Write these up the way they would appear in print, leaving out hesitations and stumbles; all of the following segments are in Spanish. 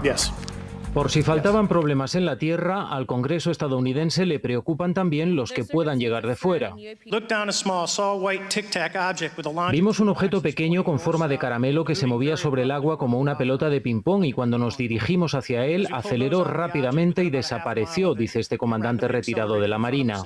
Yes. Por si faltaban problemas en la Tierra, al Congreso estadounidense le preocupan también los que puedan llegar de fuera. Vimos un objeto pequeño con forma de caramelo que se movía sobre el agua como una pelota de ping-pong y cuando nos dirigimos hacia él aceleró rápidamente y desapareció, dice este comandante retirado de la Marina.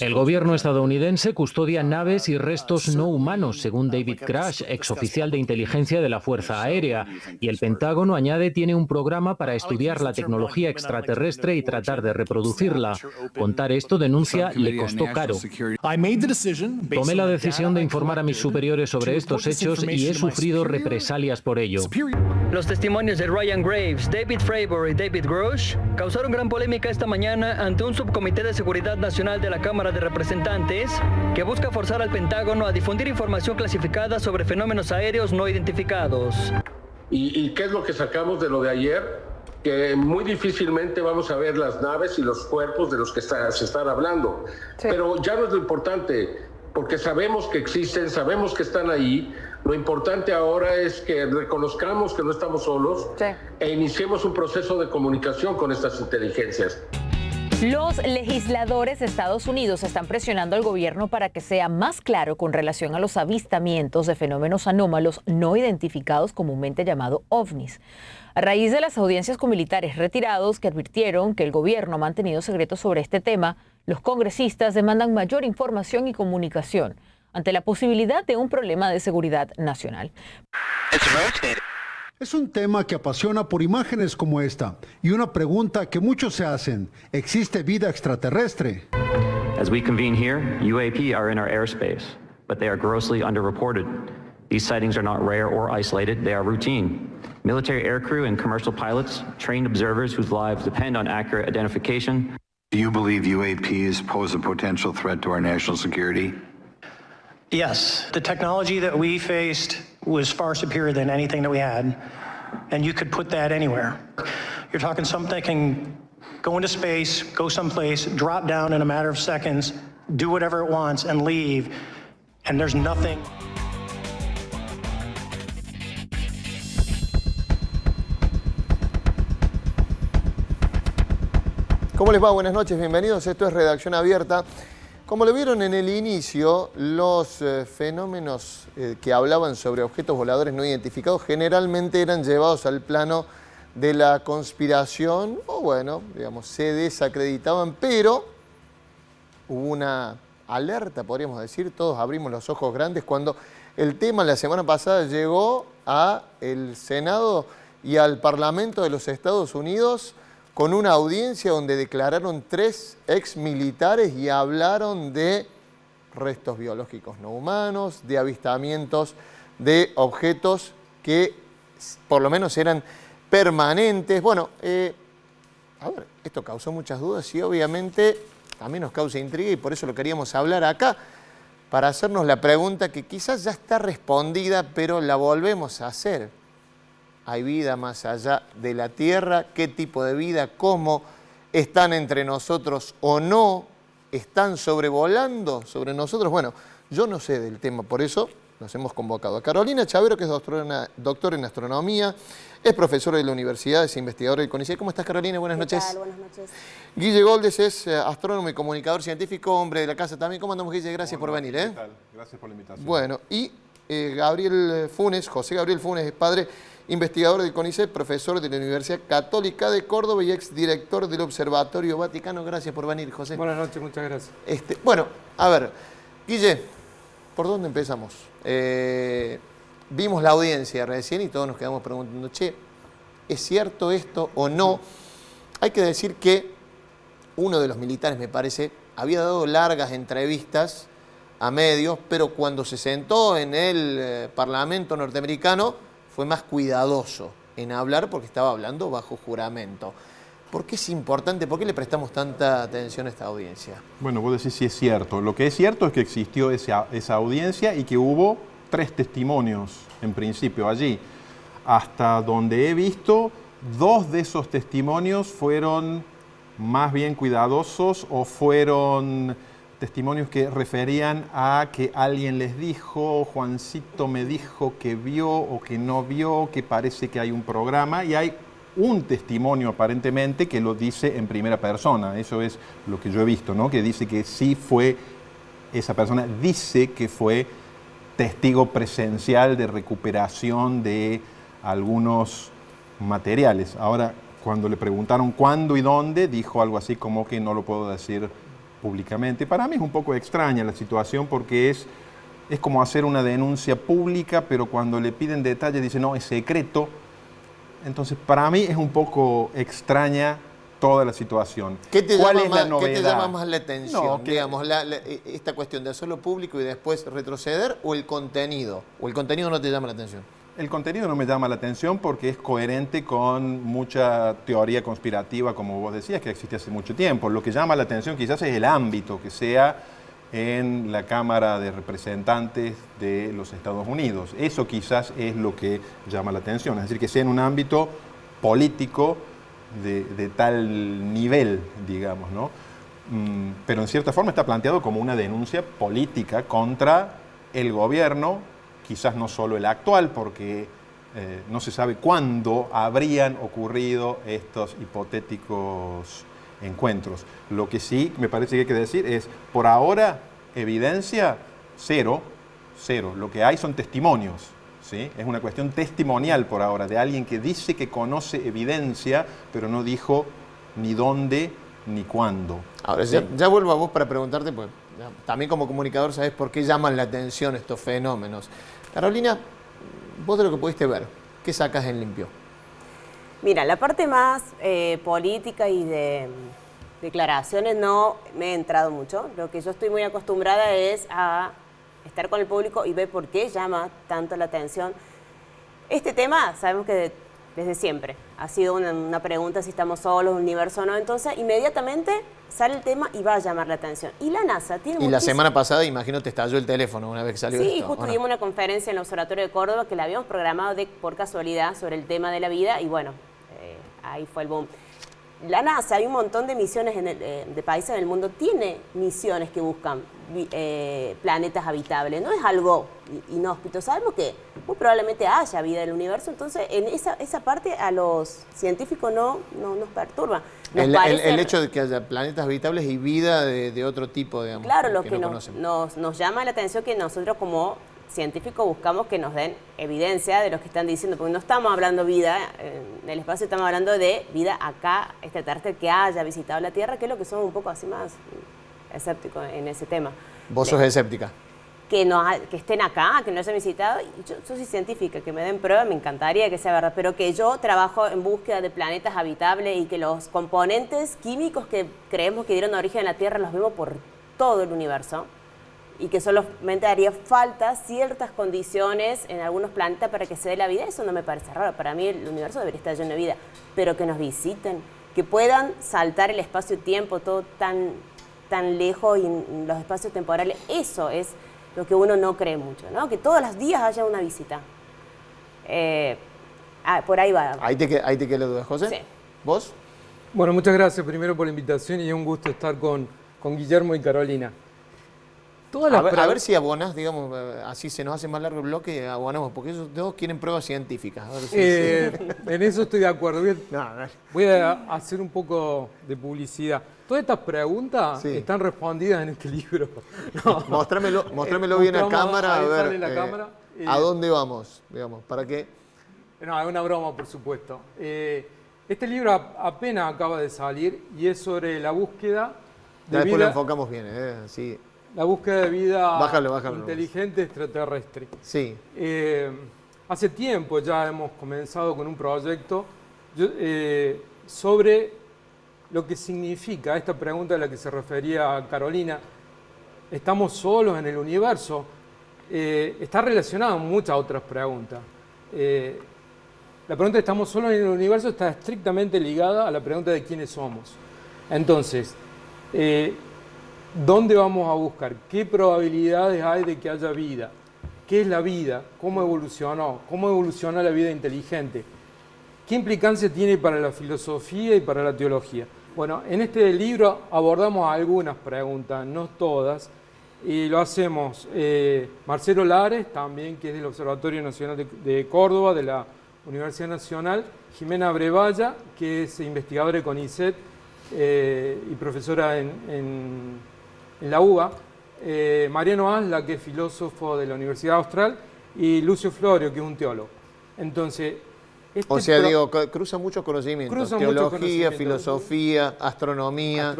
El gobierno estadounidense custodia naves y restos no humanos, según David Grush, exoficial de inteligencia de la Fuerza Aérea, y el Pentágono añade tiene un programa para estudiar la tecnología extraterrestre y tratar de reproducirla. Contar esto, denuncia, le costó caro. Tomé la decisión de informar a mis superiores sobre estos hechos y he sufrido represalias por ello. Los testimonios de Ryan Graves, David Fravor y David Grush causaron gran polémica esta mañana ante un subcomité de seguridad nacional de la Cámara de Representantes que busca forzar al Pentágono a difundir información clasificada sobre fenómenos aéreos no identificados. ¿Y qué es lo que sacamos de lo de ayer? Que muy difícilmente vamos a ver las naves y los cuerpos de los que se están hablando. Sí. Pero ya no es lo importante, porque sabemos que existen, sabemos que están ahí. Lo importante ahora es que reconozcamos que no estamos solos, sí, e iniciemos un proceso de comunicación con estas inteligencias. Los legisladores de Estados Unidos están presionando al gobierno para que sea más claro con relación a los avistamientos de fenómenos anómalos no identificados, comúnmente llamados ovnis. A raíz de las audiencias con militares retirados que advirtieron que el gobierno ha mantenido secretos sobre este tema, los congresistas demandan mayor información y comunicación ante la posibilidad de un problema de seguridad nacional. Es un tema que apasiona por imágenes como esta y una pregunta que muchos se hacen: ¿existe vida extraterrestre? As we convene here, UAP are in our airspace, but they are grossly underreported. These sightings are not rare or isolated, they are routine. Military aircrew and commercial pilots, trained observers whose lives depend on accurate identification. Do you believe UAPs pose a potential threat to our national security? Yes. The technology that we faced was far superior than anything that we had, and you could put that anywhere. You're talking something that can go into space, go someplace, drop down in a matter of seconds, do whatever it wants, and leave, and there's nothing. ¿Cómo les va? Buenas noches, bienvenidos. Esto es Redacción Abierta. Como lo vieron en el inicio, los fenómenos que hablaban sobre objetos voladores no identificados generalmente eran llevados al plano de la conspiración, o bueno, digamos, se desacreditaban, pero hubo una alerta, podríamos decir, todos abrimos los ojos grandes cuando el tema la semana pasada llegó al Senado y al Parlamento de los Estados Unidos, con una audiencia donde declararon 3 exmilitares y hablaron de restos biológicos no humanos, de avistamientos de objetos que por lo menos eran permanentes. Bueno, a ver, esto causó muchas dudas y obviamente también nos causa intriga y por eso lo queríamos hablar acá, para hacernos la pregunta que quizás ya está respondida, pero la volvemos a hacer. ¿Hay vida más allá de la Tierra? ¿Qué tipo de vida? ¿Cómo? ¿Están entre nosotros o no? ¿Están sobrevolando sobre nosotros? Bueno, yo no sé del tema, por eso nos hemos convocado a Carolina Chavero, que es doctora en astronomía, es profesora de la universidad, es investigadora del CONICET. ¿Cómo estás, Carolina? Buenas noches. ¿Qué tal? Buenas noches. Guille Goldes es astrónomo y comunicador científico, hombre de la casa también. ¿Cómo andamos, Guille? Gracias por venir. ¿Qué tal? Gracias por la invitación. Bueno, y Gabriel Funes, José Gabriel Funes, es padre, investigador del CONICET, profesor de la Universidad Católica de Córdoba y exdirector del Observatorio Vaticano. Gracias por venir, José. Buenas noches, muchas gracias. Bueno, a ver, Guille, ¿por dónde empezamos? Vimos la audiencia recién y todos nos quedamos preguntando, che, ¿es cierto esto o no? Hay que decir que uno de los militares, me parece, había dado largas entrevistas a medios, pero cuando se sentó en el Parlamento norteamericano fue más cuidadoso en hablar porque estaba hablando bajo juramento. ¿Por qué es importante? ¿Por qué le prestamos tanta atención a esta audiencia? Bueno, vos decís si es cierto. Lo que es cierto es que existió esa audiencia y que hubo 3 testimonios en principio allí. Hasta donde he visto, 2 de esos testimonios fueron más bien cuidadosos o fueron testimonios que referían a que alguien les dijo, Juancito me dijo que vio o que no vio, que parece que hay un programa, y hay un testimonio aparentemente que lo dice en primera persona. Eso es lo que yo he visto, ¿no? Que dice que sí fue, esa persona dice que fue testigo presencial de recuperación de algunos materiales. Ahora, cuando le preguntaron cuándo y dónde, dijo algo así como que no lo puedo decir públicamente. Para mí es un poco extraña la situación porque es como hacer una denuncia pública, pero cuando le piden detalles dice no, es secreto. Entonces, para mí es un poco extraña toda la situación. ¿Cuál es la novedad? ¿Qué te llama más la atención? No, que, digamos, esta cuestión de hacerlo público y después retroceder, o el contenido? ¿O el contenido no te llama la atención? El contenido no me llama la atención porque es coherente con mucha teoría conspirativa, como vos decías, que existe hace mucho tiempo. Lo que llama la atención quizás es el ámbito, que sea en la Cámara de Representantes de los Estados Unidos. Eso quizás es lo que llama la atención, es decir, que sea en un ámbito político de tal nivel, digamos, ¿no? Pero en cierta forma está planteado como una denuncia política contra el gobierno, quizás no solo el actual, porque no se sabe cuándo habrían ocurrido estos hipotéticos encuentros. Lo que sí me parece que hay que decir es, por ahora, evidencia cero. Lo que hay son testimonios, ¿sí? Es una cuestión testimonial por ahora, de alguien que dice que conoce evidencia, pero no dijo ni dónde ni cuándo. Ahora, ¿sí? ya vuelvo a vos para preguntarte, pues también como comunicador sabés por qué llaman la atención estos fenómenos. Carolina, vos de lo que pudiste ver, ¿qué sacas en limpio? Mira, la parte más política y de declaraciones no me he entrado mucho. Lo que yo estoy muy acostumbrada es a estar con el público y ver por qué llama tanto la atención. Este tema sabemos que desde siempre ha sido una pregunta si estamos solos, universo o no. Entonces, inmediatamente sale el tema y va a llamar la atención. Y la NASA tiene Y la semana pasada, imagino, te estalló el teléfono una vez que salió esto. Sí, justo dimos una conferencia en el Observatorio de Córdoba que la habíamos programado por casualidad sobre el tema de la vida y bueno, ahí fue el boom. La NASA, hay un montón de misiones de países en el mundo, tiene misiones que buscan planetas habitables, no es algo inhóspito, sabemos que muy probablemente haya vida en el universo, entonces en esa parte a los científicos no nos perturba. El hecho de que haya planetas habitables y vida de otro tipo, digamos. Claro, lo que nos llama la atención que nosotros como científicos buscamos que nos den evidencia de lo que están diciendo, porque no estamos hablando vida en el espacio, estamos hablando de vida acá, extraterrestre que haya visitado la Tierra, que es lo que somos un poco así más escépticos en ese tema. ¿Vos sos escéptica? Que estén acá, que no hayan visitado. Yo soy científica, que me den pruebas, me encantaría que sea verdad, pero que yo trabajo en búsqueda de planetas habitables y que los componentes químicos que creemos que dieron origen a la Tierra los vemos por todo el universo y que solamente haría falta ciertas condiciones en algunos planetas para que se dé la vida, eso no me parece raro. Para mí el universo debería estar lleno de vida, pero que nos visiten, que puedan saltar el espacio-tiempo, todo tan lejos y los espacios temporales, eso es lo que uno no cree mucho, ¿no? Que todos los días haya una visita. Por ahí va. Ahí te queda la duda, José. Sí. ¿Vos? Bueno, muchas gracias primero por la invitación y es un gusto estar con Guillermo y Carolina. A ver si abonas, digamos, así se nos hace más largo el bloque y abonamos, porque ellos todos quieren pruebas científicas. A ver si en eso estoy de acuerdo. Voy a hacer un poco de publicidad. Todas estas preguntas están respondidas en este libro. No. Mostrámelo bien a cámara, a ver la cámara. ¿A dónde vamos? Digamos, ¿para qué? No, es una broma, por supuesto. Este libro apenas acaba de salir y es sobre la búsqueda de después vida. lo enfocamos bien, sí. La búsqueda de vida bájalo, inteligente extraterrestre. Sí. Hace tiempo ya hemos comenzado con un proyecto sobre lo que significa esta pregunta a la que se refería Carolina. ¿Estamos solos en el universo? Está relacionada a muchas otras preguntas. La pregunta de ¿estamos solos en el universo? Está estrictamente ligada a la pregunta de quiénes somos. Entonces, ¿dónde vamos a buscar? ¿Qué probabilidades hay de que haya vida? ¿Qué es la vida? ¿Cómo evolucionó? ¿Cómo evoluciona la vida inteligente? ¿Qué implicancia tiene para la filosofía y para la teología? Bueno, en este libro abordamos algunas preguntas, no todas, y lo hacemos Marcelo Lares, también, que es del Observatorio Nacional de Córdoba, de la Universidad Nacional, Jimena Brevalla, que es investigadora de CONICET y profesora en la UBA, Mariano Asla, que es filósofo de la Universidad Austral, y Lucio Florio, que es un teólogo. Entonces, cruza muchos conocimientos, teología, filosofía, astronomía.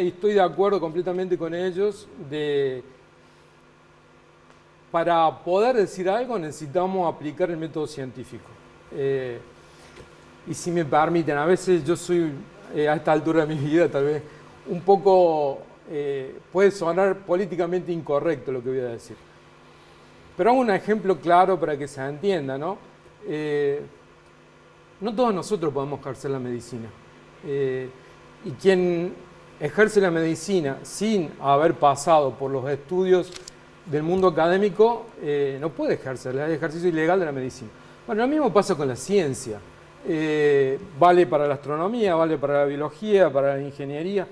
Y estoy de acuerdo completamente con ellos. Para poder decir algo necesitamos aplicar el método científico. Y si me permiten, a veces yo soy, a esta altura de mi vida, tal vez un poco, puede sonar políticamente incorrecto lo que voy a decir. Pero hago un ejemplo claro para que se entienda, ¿no? No todos nosotros podemos ejercer la medicina. Y quien ejerce la medicina sin haber pasado por los estudios del mundo académico no puede ejercer, es el ejercicio ilegal de la medicina. Bueno, lo mismo pasa con la ciencia. Vale para la astronomía, vale para la biología, para la ingeniería.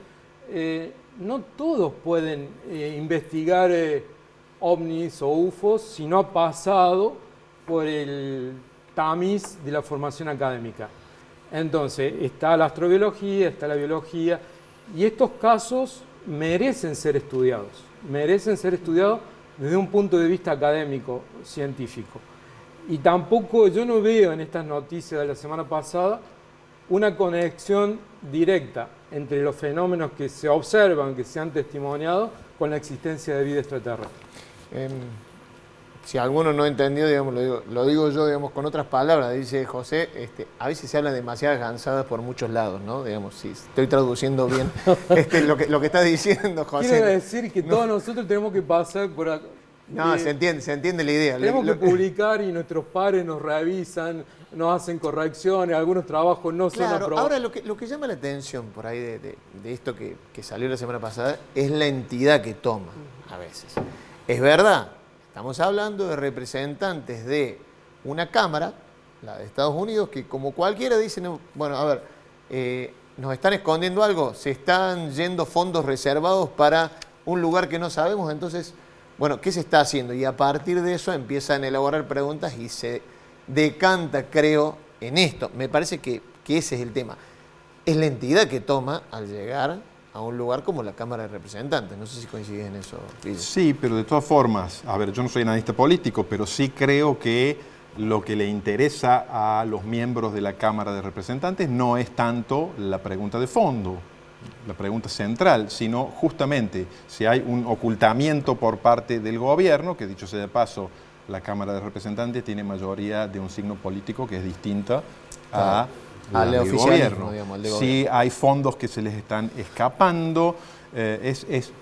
No todos pueden investigar ovnis o UFOs si no ha pasado por el tamiz de la formación académica. Entonces, está la astrobiología, está la biología, y estos casos merecen ser estudiados desde un punto de vista académico, científico. Y tampoco, yo no veo en estas noticias de la semana pasada una conexión directa entre los fenómenos que se observan, que se han testimoniado, con la existencia de vida extraterrestre. Si alguno no entendió, digamos, lo digo yo, digamos, con otras palabras, dice José, a veces se habla demasiadas gansadas por muchos lados, ¿no? Digamos, si estoy traduciendo bien lo que está diciendo José. Quiero decir que todos nosotros tenemos que pasar por... No, se entiende la idea. Tenemos que publicar y nuestros pares nos revisan, nos hacen correcciones, algunos trabajos no son aprobados. Ahora lo que llama la atención por ahí de esto que salió la semana pasada es la entidad que toma a veces. Es verdad, estamos hablando de representantes de una Cámara, la de Estados Unidos, que como cualquiera dice, bueno, a ver, nos están escondiendo algo, se están yendo fondos reservados para un lugar que no sabemos, entonces... Bueno, ¿qué se está haciendo? Y a partir de eso empiezan a elaborar preguntas y se decanta, creo, en esto. Me parece que ese es el tema. Es la entidad que toma al llegar a un lugar como la Cámara de Representantes. No sé si coincides en eso, Luis. Sí, pero de todas formas, a ver, yo no soy analista político, pero sí creo que lo que le interesa a los miembros de la Cámara de Representantes no es tanto la pregunta de fondo, la pregunta central, sino justamente si hay un ocultamiento por parte del gobierno, que dicho sea de paso, la Cámara de Representantes tiene mayoría de un signo político que es distinta al del gobierno. Digamos, si hay fondos que se les están escapando, es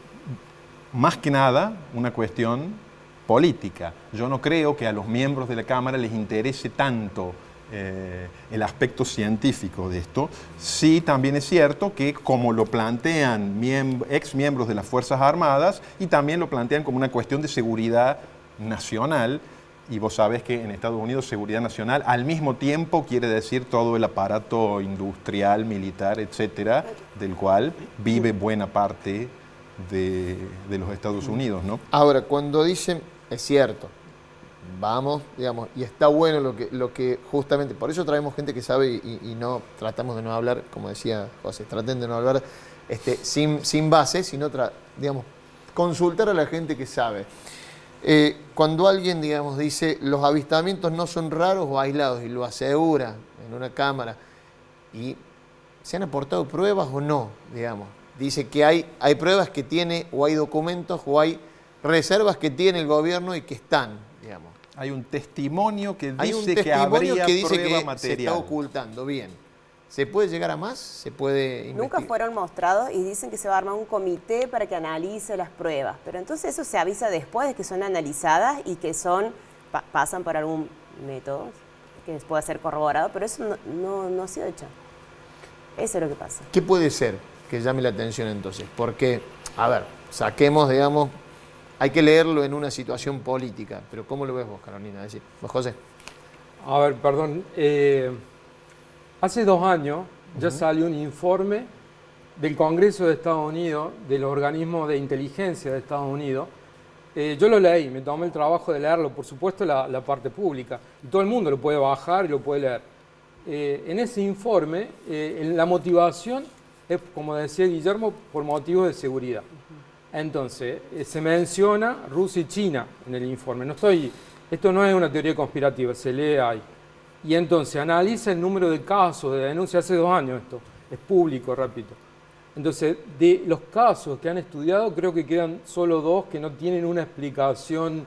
más que nada una cuestión política. Yo no creo que a los miembros de la Cámara les interese tanto el aspecto científico de esto. Sí, también es cierto que como lo plantean ex miembros de las Fuerzas Armadas y también lo plantean como una cuestión de seguridad nacional, y vos sabés que en Estados Unidos seguridad nacional al mismo tiempo quiere decir todo el aparato industrial, militar, etcétera, del cual vive buena parte de los Estados Unidos, ¿no? Ahora, cuando dicen, es cierto, vamos, digamos, y está bueno lo que justamente, por eso traemos gente que sabe y no tratamos de no hablar, como decía José, traten de no hablar sin base, sino, digamos, consultar a la gente que sabe. Cuando alguien, digamos, dice los avistamientos no son raros o aislados y lo asegura en una cámara, y ¿se han aportado pruebas o no? Digamos, dice que hay pruebas que tiene, o hay documentos, o hay reservas que tiene el gobierno y que están, digamos. Hay un testimonio que dice que habría prueba material. Se está ocultando, bien. ¿Se puede llegar a más? ¿Se puede investigar? Nunca fueron mostrados y dicen que se va a armar un comité para que analice las pruebas. Pero entonces eso se avisa después de que son analizadas y que pasan por algún método que pueda ser corroborado, pero eso no ha sido hecho. Eso es lo que pasa. ¿Qué puede ser que llame la atención entonces? Porque, a ver, saquemos, digamos, hay que leerlo en una situación política, pero ¿cómo lo ves vos, Carolina? Es decir, vos, José. A ver, perdón. Hace 2 años ya salió un informe del Congreso de Estados Unidos, del organismo de inteligencia de Estados Unidos, Yo lo leí, me tomé el trabajo de leerlo, por supuesto la parte pública, y todo el mundo lo puede bajar y lo puede leer. En ese informe, la motivación es, como decía Guillermo, por motivos de seguridad. Entonces, se menciona Rusia y China en el informe. Esto no es una teoría conspirativa, se lee ahí. Y entonces analiza el número de casos de denuncia hace 2 años esto, es público, repito. Entonces, de los casos que han estudiado, creo que quedan solo 2 que no tienen una explicación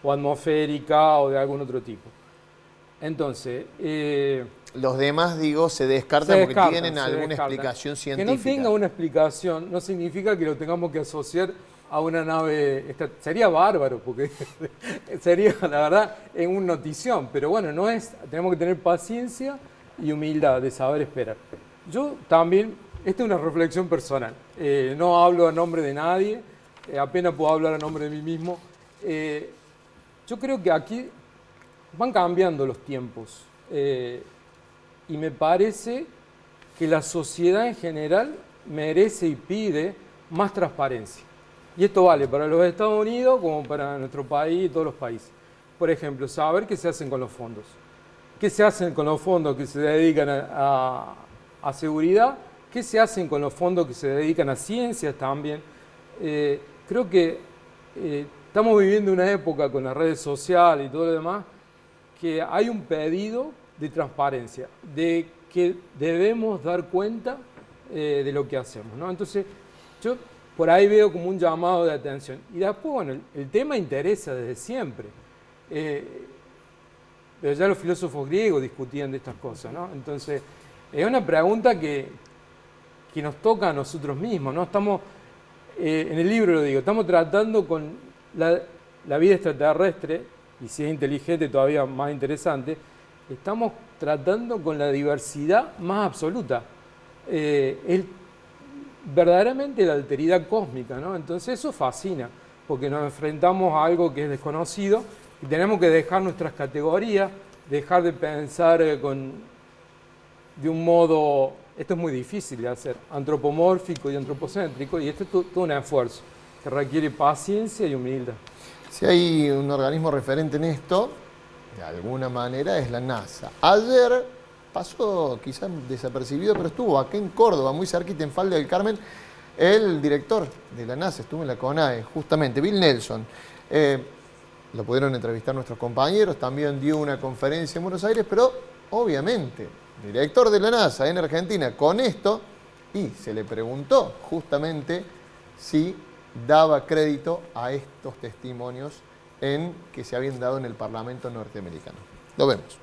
o atmosférica o de algún otro tipo. Entonces, los demás, digo, se descartan porque tienen alguna explicación científica. Que no tenga una explicación no significa que lo tengamos que asociar a una nave. Sería bárbaro, porque sería, la verdad, en una notición. Pero bueno, no es. Tenemos que tener paciencia y humildad de saber esperar. Yo también. Esta es una reflexión personal. No hablo a nombre de nadie, apenas puedo hablar a nombre de mí mismo. Yo creo que aquí van cambiando los tiempos y me parece que la sociedad en general merece y pide más transparencia. Y esto vale para los Estados Unidos como para nuestro país y todos los países. Por ejemplo, saber qué se hacen con los fondos. ¿Qué se hacen con los fondos que se dedican a seguridad? ¿Qué se hacen con los fondos que se dedican a ciencias también? Creo que estamos viviendo una época con las redes sociales y todo lo demás que hay un pedido de transparencia, de que debemos dar cuenta de lo que hacemos, ¿no? Entonces, yo por ahí veo como un llamado de atención. Y después, bueno, el tema interesa desde siempre. Pero ya los filósofos griegos discutían de estas cosas, ¿no? Entonces, es una pregunta que nos toca a nosotros mismos, ¿no? Estamos, en el libro lo digo, estamos tratando con la vida extraterrestre, y si es inteligente todavía más interesante, estamos tratando con la diversidad más absoluta. Es verdaderamente la alteridad cósmica, ¿no? Entonces eso fascina, porque nos enfrentamos a algo que es desconocido y tenemos que dejar nuestras categorías, dejar de pensar de un modo. Esto es muy difícil de hacer, antropomórfico y antropocéntrico, y esto es todo un esfuerzo que requiere paciencia y humildad. Si hay un organismo referente en esto, de alguna manera, es la NASA. Ayer pasó quizás desapercibido, pero estuvo acá en Córdoba, muy cerquita, en Falda del Carmen, el director de la NASA, estuvo en la CONAE, justamente, Bill Nelson. Lo pudieron entrevistar nuestros compañeros, también dio una conferencia en Buenos Aires, pero obviamente, director de la NASA en Argentina, con esto, y se le preguntó justamente si daba crédito a estos testimonios que se habían dado en el Parlamento norteamericano. Lo vemos.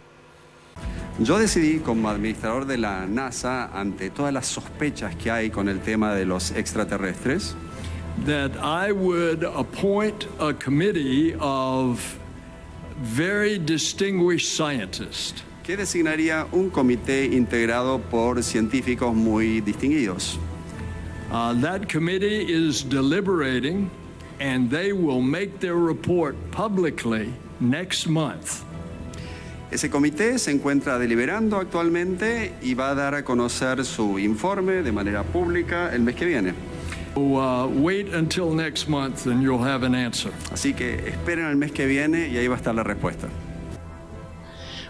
Yo decidí, como administrador de la NASA, ante todas las sospechas que hay con el tema de los extraterrestres, that I would appoint a committee of very distinguished scientists. Que designaría un comité integrado por científicos muy distinguidos. That committee is deliberating and they will make their report publicly next month. Ese comité se encuentra deliberando actualmente y va a dar a conocer su informe de manera pública el mes que viene. Wait until next month and you'll have an answer. Así que esperen al mes que viene y ahí va a estar la respuesta.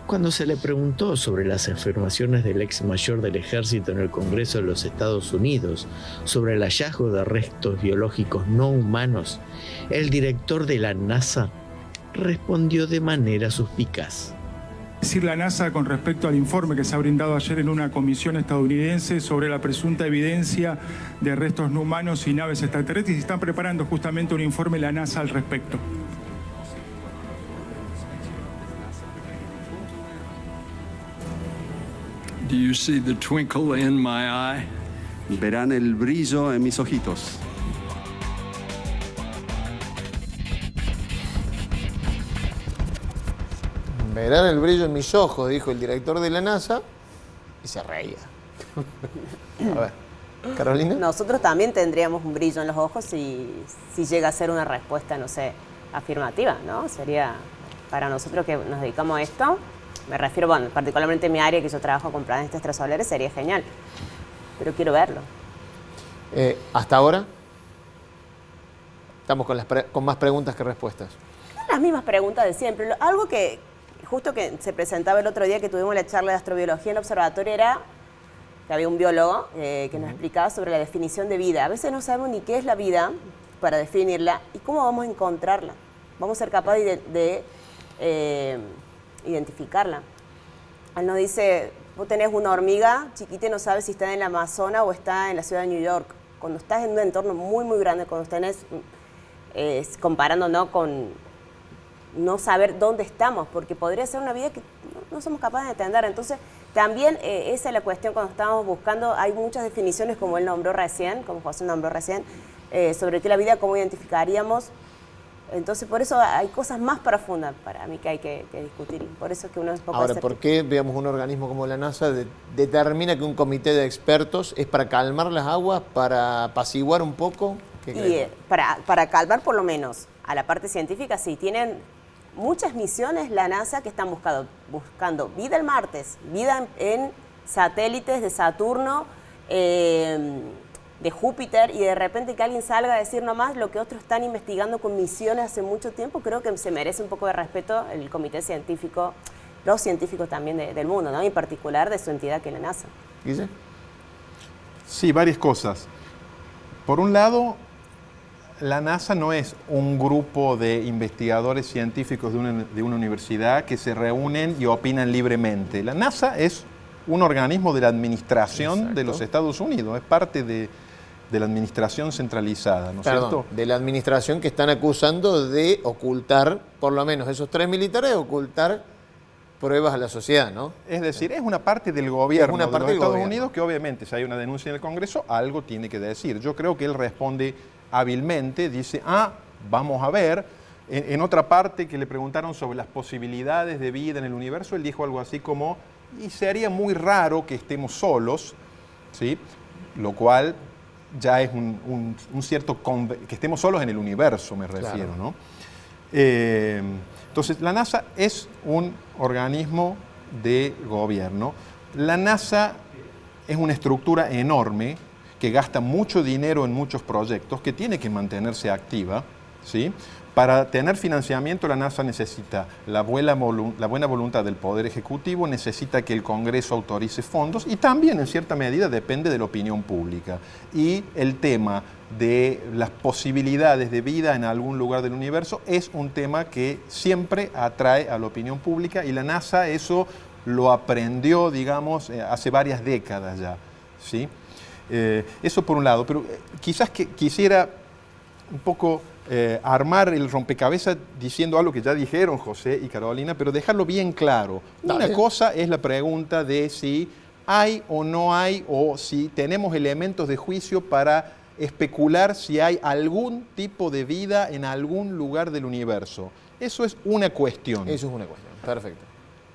Cuando se le preguntó sobre las afirmaciones del ex mayor del ejército en el Congreso de los Estados Unidos sobre el hallazgo de restos biológicos no humanos, el director de la NASA respondió de manera suspicaz. Decir la NASA con respecto al informe que se ha brindado ayer en una comisión estadounidense sobre la presunta evidencia de restos no humanos y naves extraterrestres, y están preparando justamente un informe la NASA al respecto. Do you see the twinkle in my eye? Verán el brillo en mis ojitos. Verán el brillo en mis ojos, dijo el director de la NASA, y se reía. A ver, Carolina. Nosotros también tendríamos un brillo en los ojos si llega a ser una respuesta, no sé, afirmativa, ¿no? Sería, para nosotros que nos dedicamos a esto, me refiero, bueno, particularmente en mi área, que yo trabajo con planetas extrasolares, sería genial. Pero quiero verlo. ¿Hasta ahora? Estamos con más preguntas que respuestas. Las mismas preguntas de siempre. Algo que justo que se presentaba el otro día que tuvimos la charla de astrobiología en el observatorio era que había un biólogo que nos explicaba sobre la definición de vida. A veces no sabemos ni qué es la vida para definirla y cómo vamos a encontrarla. Vamos a ser capaces de identificarla. Él nos dice, vos tenés una hormiga chiquita y no sabes si está en el Amazonas o está en la ciudad de New York. Cuando estás en un entorno muy, muy grande, cuando tenés, comparando, ¿no?, con no saber dónde estamos, porque podría ser una vida que no somos capaces de entender. Entonces, también esa es la cuestión cuando estamos buscando. Hay muchas definiciones, como él nombró recién, como José nombró recién, sobre qué es la vida, cómo identificaríamos. Entonces, por eso hay cosas más profundas para mí que hay que discutir. Por eso es que uno es poco Ahora, escéptico. ¿por qué, veamos, un organismo como la NASA determina que un comité de expertos es para calmar las aguas, para apaciguar un poco? Y para calmar por lo menos a la parte científica, sí, tienen muchas misiones la NASA que están buscando vida en Marte, vida en satélites de Saturno, de Júpiter, y de repente que alguien salga a decir nomás lo que otros están investigando con misiones hace mucho tiempo. Creo que se merece un poco de respeto el comité científico, los científicos también del mundo, ¿no? Y en particular de su entidad que es la NASA. ¿Dice? Sí, varias cosas. Por un lado, la NASA no es un grupo de investigadores científicos de una universidad que se reúnen y opinan libremente. La NASA es un organismo de la administración de los Estados Unidos, es parte de la administración centralizada, ¿no es cierto? De la administración que están acusando de ocultar, por lo menos esos 3 militares, ocultar pruebas a la sociedad, ¿no? Es decir, es una parte del gobierno de los Estados Unidos que obviamente, si hay una denuncia en el Congreso, algo tiene que decir. Yo creo que él responde hábilmente, dice, vamos a ver. En otra parte que le preguntaron sobre las posibilidades de vida en el universo, él dijo algo así como, y sería muy raro que estemos solos, ¿sí? Lo cual ya es un cierto... que estemos solos en el universo, me refiero, claro, ¿no? Entonces, la NASA es un organismo de gobierno. La NASA es una estructura enorme que gasta mucho dinero en muchos proyectos, que tiene que mantenerse activa, ¿sí? Para tener financiamiento, la NASA necesita la buena voluntad del Poder Ejecutivo, necesita que el Congreso autorice fondos y también, en cierta medida, depende de la opinión pública. Y el tema de las posibilidades de vida en algún lugar del universo es un tema que siempre atrae a la opinión pública y la NASA eso lo aprendió, digamos, hace varias décadas ya, ¿sí? Eso por un lado, pero quizás que quisiera un poco armar el rompecabezas diciendo algo que ya dijeron José y Carolina, pero dejarlo bien claro. Una cosa es la pregunta de si hay o no hay, o si tenemos elementos de juicio para especular si hay algún tipo de vida en algún lugar del universo. Eso es una cuestión. Eso es una cuestión, perfecto.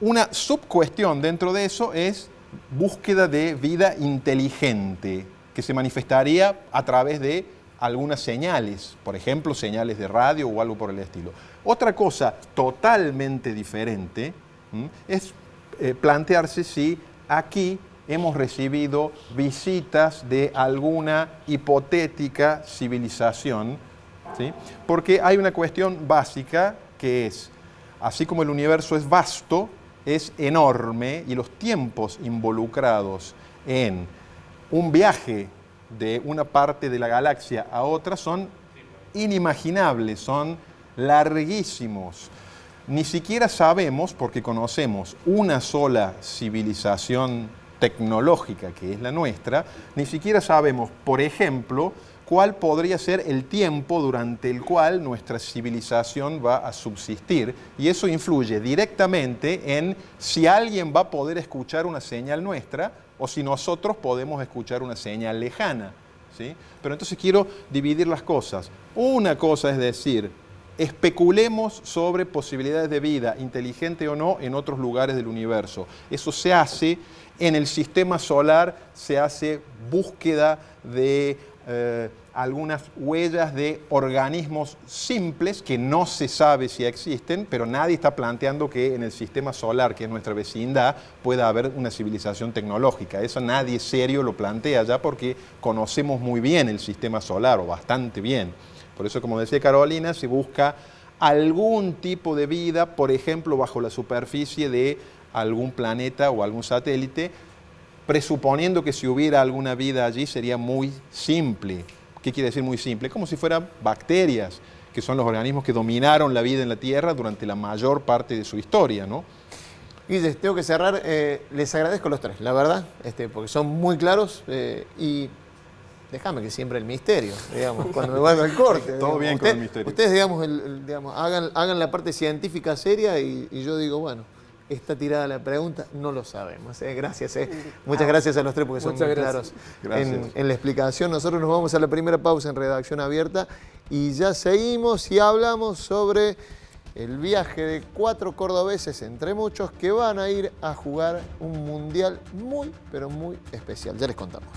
Una subcuestión dentro de eso es búsqueda de vida inteligente, que se manifestaría a través de algunas señales, por ejemplo, señales de radio o algo por el estilo. Otra cosa totalmente diferente es plantearse si aquí hemos recibido visitas de alguna hipotética civilización, ¿sí? Porque hay una cuestión básica que es, así como el universo es vasto, es enorme y los tiempos involucrados en un viaje de una parte de la galaxia a otra son inimaginables, son larguísimos. Ni siquiera sabemos, porque conocemos una sola civilización tecnológica que es la nuestra, ni siquiera sabemos, por ejemplo, cuál podría ser el tiempo durante el cual nuestra civilización va a subsistir. Y eso influye directamente en si alguien va a poder escuchar una señal nuestra o si nosotros podemos escuchar una señal lejana, ¿sí? Pero entonces quiero dividir las cosas. Una cosa es decir, especulemos sobre posibilidades de vida, inteligente o no, en otros lugares del universo. Eso se hace en el sistema solar, se hace búsqueda de algunas huellas de organismos simples que no se sabe si existen, pero nadie está planteando que en el sistema solar, que es nuestra vecindad, pueda haber una civilización tecnológica. Eso nadie serio lo plantea ya porque conocemos muy bien el sistema solar, o bastante bien. Por eso, como decía Carolina, se busca algún tipo de vida, por ejemplo, bajo la superficie de algún planeta o algún satélite, presuponiendo que si hubiera alguna vida allí sería muy simple. ¿Qué quiere decir muy simple? Como si fueran bacterias, que son los organismos que dominaron la vida en la Tierra durante la mayor parte de su historia, ¿no? Guille, tengo que cerrar. Les agradezco a los tres, la verdad, porque son muy claros y déjame que siempre el misterio, digamos, cuando me vaya al corte. Todo bien con el misterio. Ustedes, digamos, hagan la parte científica seria y yo digo, bueno, está tirada la pregunta, no lo sabemos. Gracias. Muchas gracias a los tres porque son muy claros en la explicación. Nosotros nos vamos a la primera pausa en Redacción Abierta y ya seguimos y hablamos sobre el viaje de 4 cordobeses, entre muchos, que van a ir a jugar un mundial muy, pero muy especial. Ya les contamos.